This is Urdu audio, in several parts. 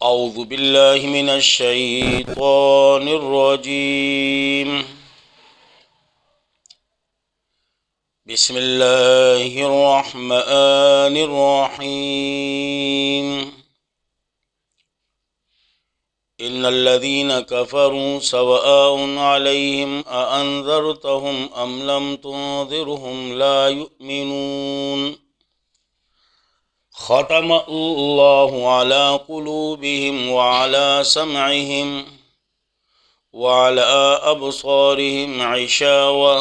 اعوذ باللہ من الشیطان الرجیم بسم اللہ الرحمن الرحیم ان الذین کفروا سواء علیہم اانذرتهم ام لم تنذرهم لا یؤمنون ختم اللہ علی قلوبہم وعلی سمعہم وعلی ابصارہم غشاوہ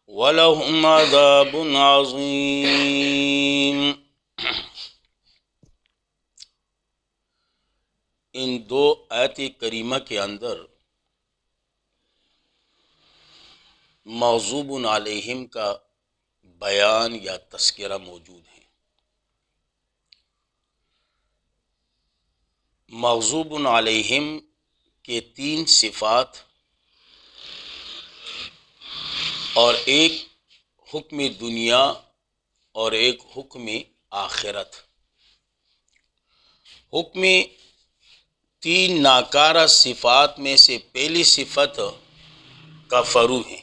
وَلَهُمْ عَذَابٌ عَظِيمٌ۔ ان دو آیت کریمہ کے اندر مغضوب علیہم کا بیان یا تذکرہ موجود ہے۔ مغضوب علیہم کے 3 صفات اور ایک حکم دنیا اور ایک حکم آخرت۔ حکم 3 ناکارہ صفات میں سے پہلی صفت کفرو ہے،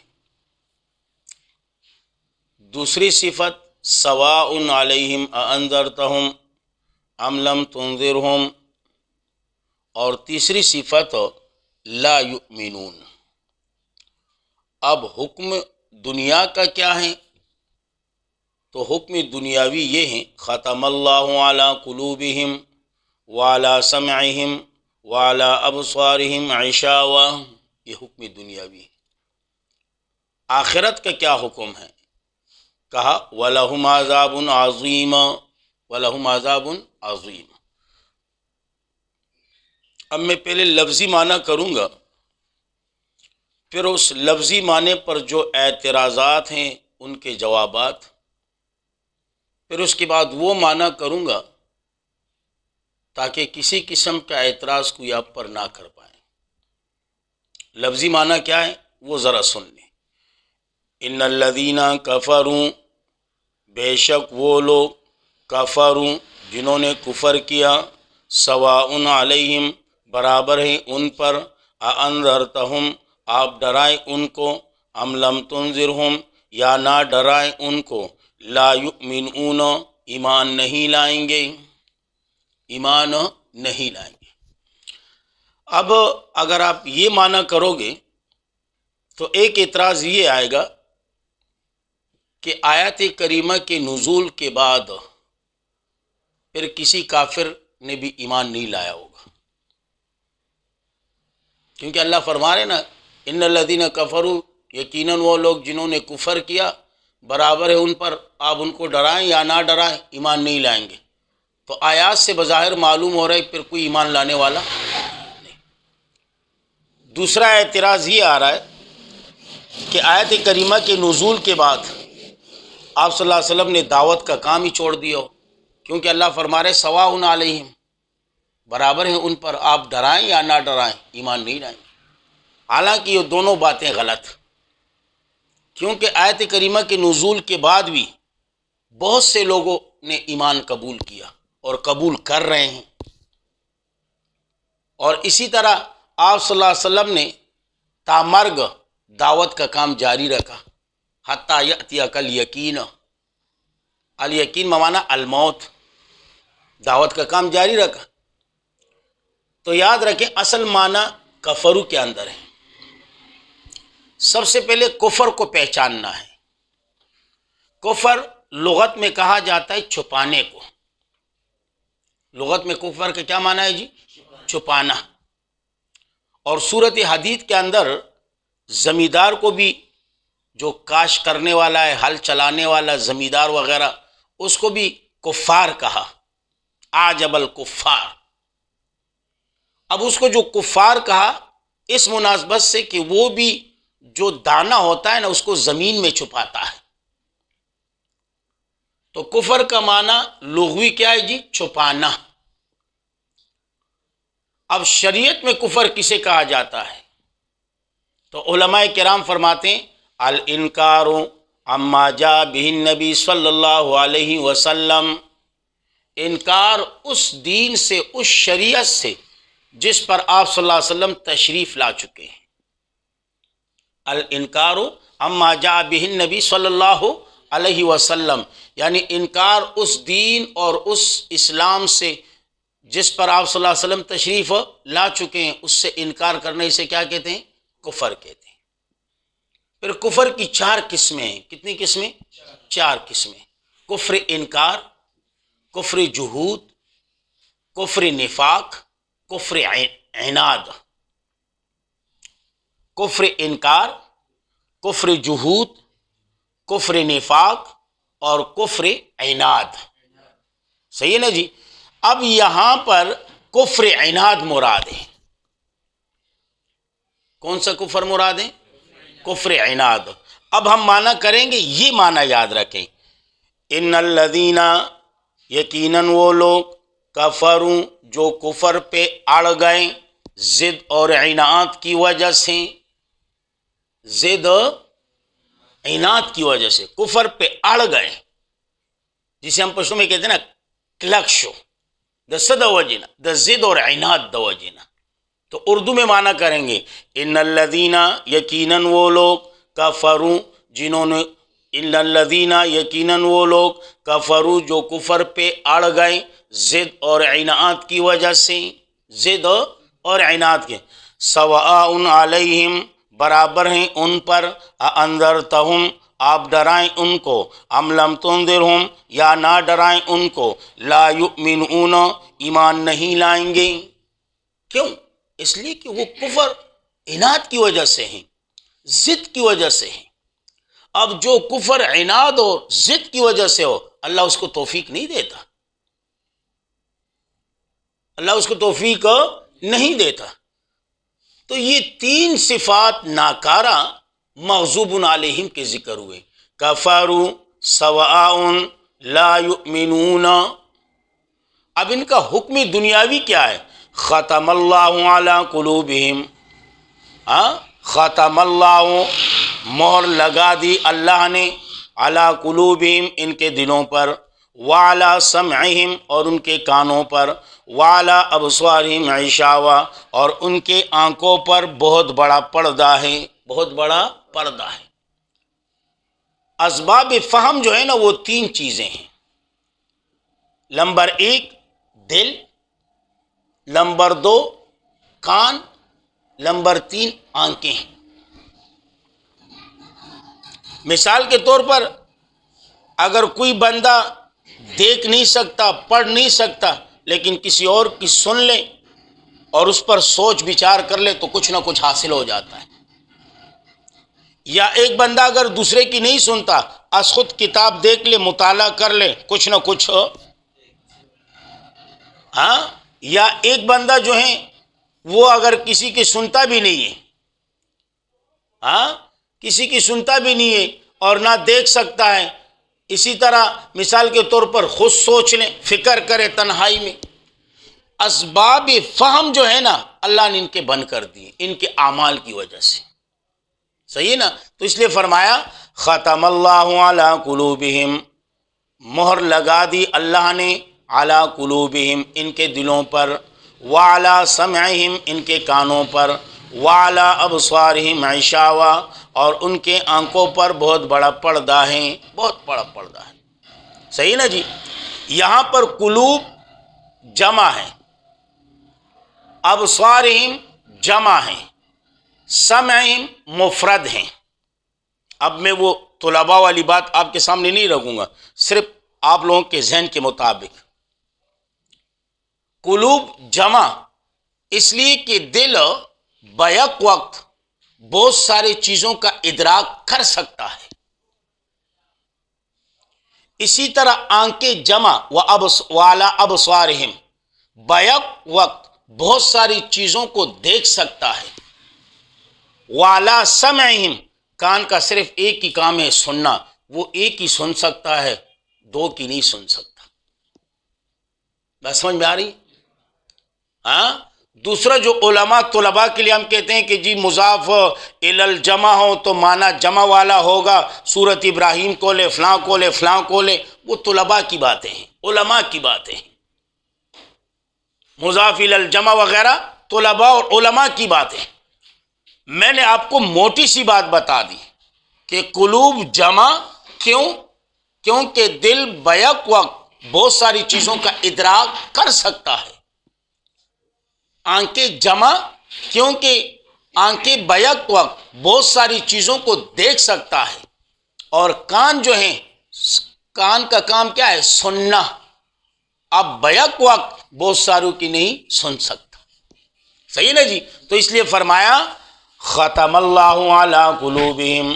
دوسری صفت سواء علیہم اانذرتہم ام لم تنذرہم، اور تیسری صفت لا یؤمنون۔ اب حکم دنیا کا کیا ہے؟ تو حکم دنیاوی یہ ہیں، ختم اللہ علی قلوبہم وعلی سمعہم وعلی ابصارہم غشاوہ، یہ حکم دنیاوی ہے۔ آخرت کا کیا حکم ہے؟ کہا وَلَهُمْ عَذَابٌ عَظِيمٌ، وَلَهُمْ عَذَابٌ عَظِيمٌ۔ اب میں پہلے لفظی معنی کروں گا، پھر اس لفظی معنی پر جو اعتراضات ہیں ان کے جوابات، پھر اس کے بعد وہ معنی کروں گا تاکہ کسی قسم کا اعتراض کوئی آپ پر نہ کر پائے۔ لفظی معنی کیا ہے وہ ذرا سن لیں۔ ان الذین کفروا، بے شک وہ لوگ، کفروا جنہوں نے کفر کیا، سواء علیہم برابر ہیں ان پر، اانذرتہم آپ ڈرائیں ان کو، ام لم تنذرہم یا نہ ڈرائیں ان کو، لا یؤمنون ایمان نہیں لائیں گے، ایمان نہیں لائیں گے۔ اب اگر آپ یہ معنی کرو گے تو ایک اعتراض یہ آئے گا کہ آیت کریمہ کے نزول کے بعد پھر کسی کافر نے بھی ایمان نہیں لایا ہوگا، کیونکہ اللہ فرما رہے نا ان الذین کفروا، یقیناً وہ لوگ جنہوں نے کفر کیا برابر ہے ان پر، آپ ان کو ڈرائیں یا نہ ڈرائیں ایمان نہیں لائیں گے۔ تو آیات سے بظاہر معلوم ہو رہا ہے پھر کوئی ایمان لانے والا نہیں۔ دوسرا اعتراض یہ آ رہا ہے کہ آیت کریمہ کے نزول کے بعد آپ صلی اللہ علیہ وسلم نے دعوت کا کام ہی چھوڑ دیا ہو، کیونکہ اللہ فرما رہے سواء علیہم برابر ہیں ان پر، آپ ڈرائیں یا نہ ڈرائیں ایمان نہیں لائیں گے۔ حالانکہ یہ دونوں باتیں غلط، کیونکہ آیت کریمہ کے نزول کے بعد بھی بہت سے لوگوں نے ایمان قبول کیا اور قبول کر رہے ہیں، اور اسی طرح آپ صلی اللہ علیہ وسلم نے تامرگ دعوت کا کام جاری رکھا، حتیٰ یأتیک الیقین، الیقین بمعنی الموت، دعوت کا کام جاری رکھا۔ تو یاد رکھیں اصل معنی کفرو کے اندر ہے۔ سب سے پہلے کفر کو پہچاننا ہے۔ کفر لغت میں کہا جاتا ہے چھپانے کو۔ لغت میں کفر کا کیا معنی ہے جی؟ چھپانا۔ اور صورت حدید کے اندر زمیندار کو بھی، جو کاشت کرنے والا ہے، ہل چلانے والا زمیندار وغیرہ، اس کو بھی کفار کہا، اعجب الکفار۔ اب اس کو جو کفار کہا اس مناسبت سے کہ وہ بھی جو دانہ ہوتا ہے نا اس کو زمین میں چھپاتا ہے۔ تو کفر کا معنی لغوی کیا ہے جی؟ چھپانا۔ اب شریعت میں کفر کسے کہا جاتا ہے؟ تو علماء کرام فرماتے ہیں الانکار عما جاء بہ النبی صلی اللہ علیہ وسلم، انکار اس دین سے، اس شریعت سے جس پر آپ صلی اللہ علیہ وسلم تشریف لا چکے ہیں۔ الانکار اما جاء بہ النبی صلی اللہ علیہ وسلم، یعنی انکار اس دین اور اس اسلام سے جس پر آپ صلی اللہ علیہ وسلم تشریف لا چکے ہیں، اس سے انکار کرنے سے کیا کہتے ہیں؟ کفر کہتے ہیں۔ پھر کفر کی 4 قسمیں ہیں۔ کتنی قسمیں؟ 4 قسمیں۔ کفر انکار، کفر جحود، کفر نفاق، کفر عناد۔ کفر انکار، کفر جحود، کفر نفاق اور کفر عناد۔ صحیح ہے نا جی؟ اب یہاں پر کفر عناد مراد ہے۔ کون سا کفر مراد ہے؟ کفر عناد۔ اب ہم معنی کریں گے، یہ معنی یاد رکھیں، ان الذین، یقیناً وہ لوگ، کفروا، جو کفر پہ اڑ گئے، ضد اور عناد کی وجہ سے، ضد عناد کی وجہ سے کفر پہ اڑ گئے، جسے ہم پشتو میں کہتے ہیں نا کلک شو، دا صد وجینا، دا ضد اور عناد دا وجینا۔ تو اردو میں معنی کریں گے، ان الذین، یقیناً وہ لوگ، کفروا، جنہوں نے، ان الذین، یقیناً وہ لوگ، کفروا، جو کفر پہ اڑ گئے، ضد اور عناد کی وجہ سے، ضد اور عناد کے، سواء علیہم، برابر ہیں ان پر، انذرتہم، آپ ڈرائیں ان کو، ام لم تنذرہم، یا نہ ڈرائیں ان کو، لا یؤمنون، ایمان نہیں لائیں گے۔ کیوں؟ اس لیے کہ وہ کفر عناد کی وجہ سے ہیں، ضد کی وجہ سے ہیں۔ اب جو کفر عناد اور ضد کی وجہ سے ہو، اللہ اس کو توفیق نہیں دیتا، اللہ اس کو توفیق نہیں دیتا۔ تو یہ 3 صفات ناکارہ مغضوب علیہم کے ذکر ہوئے، کفروا، سواء، لا یؤمنون۔ اب ان کا حکم دنیاوی کیا ہے؟ ختم اللہ علی قلوبہم، ختم اللہ، مہر لگا دی اللہ نے، علی قلوبہم، ان کے دلوں پر، وعلی سمعہم، اور ان کے کانوں پر، وعلی ابصارہم غشاوہ، اور ان کے آنکھوں پر بہت بڑا پردہ ہے، بہت بڑا پردہ ہے۔ اسباب فہم جو ہے نا وہ 3 چیزیں ہیں۔ نمبر 1 دل، نمبر 2 کان، نمبر 3 آنکھیں۔ مثال کے طور پر اگر کوئی بندہ دیکھ نہیں سکتا، پڑھ نہیں سکتا، لیکن کسی اور کی سن لے اور اس پر سوچ بچار کر لے تو کچھ نہ کچھ حاصل ہو جاتا ہے۔ یا ایک بندہ اگر دوسرے کی نہیں سنتا، از خود کتاب دیکھ لے، مطالعہ کر لے، کچھ نہ کچھ یا ایک بندہ جو ہے وہ اگر کسی کی سنتا بھی نہیں ہے، کسی کی سنتا بھی نہیں ہے اور نہ دیکھ سکتا ہے، اسی طرح مثال کے طور پر خود سوچ لیں، فکر کرے تنہائی میں۔ اسباب فہم جو ہے نا اللہ نے ان کے بند کر دیے، ان کے اعمال کی وجہ سے۔ صحیح ہے نا؟ تو اس لیے فرمایا ختم اللہ علی قلوبہم، مہر لگا دی اللہ نے، علی قلوبہم، ان کے دلوں پر، وعلی سمعہم، ان کے کانوں پر، وعلی ابصارہم غشاوہ، اور ان کے آنکھوں پر بہت بڑا پردہ ہے، بہت بڑا پردہ ہے۔ صحیح نا جی؟ یہاں پر قلوب جمع ہے، ابصارہم جمع ہیں، سمعہم مفرد ہیں۔ اب میں وہ طلباء والی بات آپ کے سامنے نہیں رکھوں گا، صرف آپ لوگوں کے ذہن کے مطابق۔ قلوب جمع اس لیے کہ دل بیک وقت بہت ساری چیزوں کا ادراک کر سکتا ہے، اسی طرح آنکھیں جمع وعلی ابصارہم، بیک وقت بہت ساری چیزوں کو دیکھ سکتا ہے، وعلی سمعہم، کان کا صرف ایک ہی کام ہے سننا، وہ ایک ہی سن سکتا ہے، 2 کی نہیں سن سکتا۔ بات سمجھ میں آ رہی؟ دوسرا جو علماء طلباء کے لیے ہم کہتے ہیں کہ جی مضاف الی الجمع ہو تو معنی جمع والا ہوگا، سورت ابراہیم کو لے، فلاں کو لے، فلاں کو لے، وہ طلباء کی باتیں ہیں، علماء کی باتیں ہیں۔ مضاف الی الجمع وغیرہ طلباء اور علماء کی بات ہے۔ میں نے آپ کو موٹی سی بات بتا دی کہ قلوب جمع کیوں؟ کیونکہ دل بیک وقت بہت ساری چیزوں کا ادراک کر سکتا ہے۔ آنکھیں جمع کیونکہ آنکھیں بیک وقت بہت ساری چیزوں کو دیکھ سکتا ہے، اور کان جو ہیں، کان کا کام کیا ہے؟ سننا۔ اب بیک وقت بہت ساروں کی نہیں سن سکتا، صحیح نا جی؟ تو اس لیے فرمایا ختم اللہ علی قلوبہم،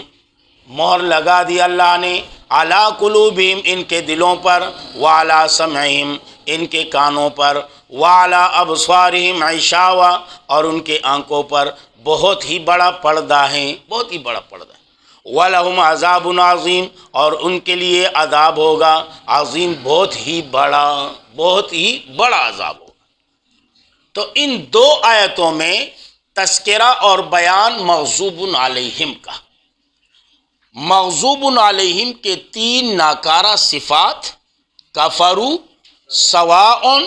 مہر لگا دی اللہ نے علی قلوبہم، ان کے دلوں پر، وعلی سمعہم، ان کے کانوں پر، وعلی ابصارہم غشاوہ، اور ان کے آنکھوں پر بہت ہی بڑا پردہ ہے، بہت ہی بڑا پردہ ہے۔ وَلَهُمْ عَذَابٌ عَظِيمٌ، اور ان کے لیے عذاب ہوگا عظیم، بہت ہی بڑا، بہت ہی بڑا عذاب ہوگا۔ تو ان دو آیتوں میں تذکرہ اور بیان مغضوب علیہم کا۔ مغضوب علیہم کے تین ناکارہ صفات، کفروا، سواء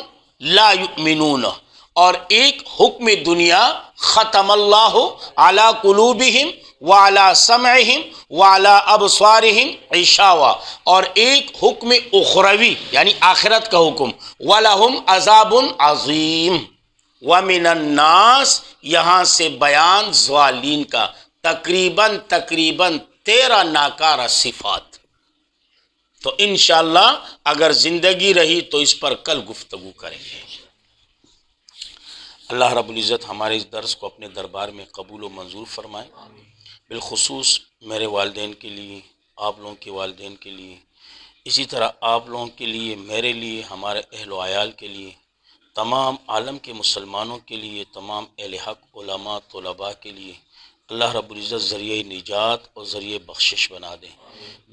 لا یؤمنون، اور ایک حکم دنیا ختم اللہ علی قلوبہم وعلی سمعہم وعلی ابصارہم غشاوہ، اور ایک حکم اخروی یعنی آخرت کا حکم وَلَهُمْ عَذَابٌ عَظِيمٌ۔ وَمِنَ النَّاسِ، یہاں سے بیان ضالین کا، تقریباً 13 ناکارہ صفات۔ تو انشاءاللہ اگر زندگی رہی تو اس پر کل گفتگو کریں گے۔ اللہ رب العزت ہمارے اس درس کو اپنے دربار میں قبول و منظور فرمائے، بالخصوص میرے والدین کے لیے، آپ لوگوں کے والدین کے لیے، اسی طرح آپ لوگوں کے لیے، میرے لیے، ہمارے اہل و عیال کے لیے، تمام عالم کے مسلمانوں کے لیے، تمام اہل حق علماء طلباء کے لیے اللہ رب العزت ذریعہ نجات اور ذریعہ بخشش بنا دیں۔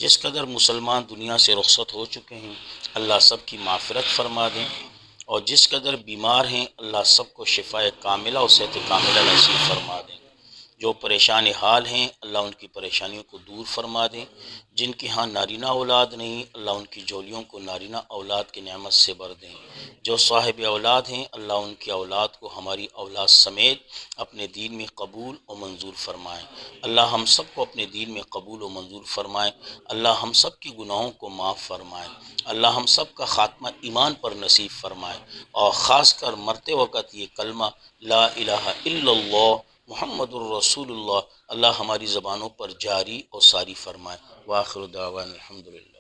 جس قدر مسلمان دنیا سے رخصت ہو چکے ہیں اللہ سب کی معافرت فرما دیں، اور جس قدر بیمار ہیں اللہ سب کو شفائے کاملہ اور صحت کاملہ نصیب فرما دیں۔ جو پریشان حال ہیں اللہ ان کی پریشانیوں کو دور فرما دیں۔ جن کے ہاں نارینہ اولاد نہیں اللہ ان کی جولیوں کو نارینہ اولاد کی نعمت سے بھر دیں۔ جو صاحب اولاد ہیں اللہ ان کی اولاد کو ہماری اولاد سمیت اپنے دین میں قبول و منظور فرمائیں۔ اللہ ہم سب کو اپنے دین میں قبول و منظور فرمائیں۔ اللہ ہم سب کے گناہوں کو معاف فرمائیں۔ اللہ ہم سب کا خاتمہ ایمان پر نصیب فرمائیں، اور خاص کر مرتے وقت یہ کلمہ لا الہ الا اللہ محمد الرسول اللہ اللہ ہماری زبانوں پر جاری اور ساری فرمائے۔ وآخر دعوانا الحمدللہ۔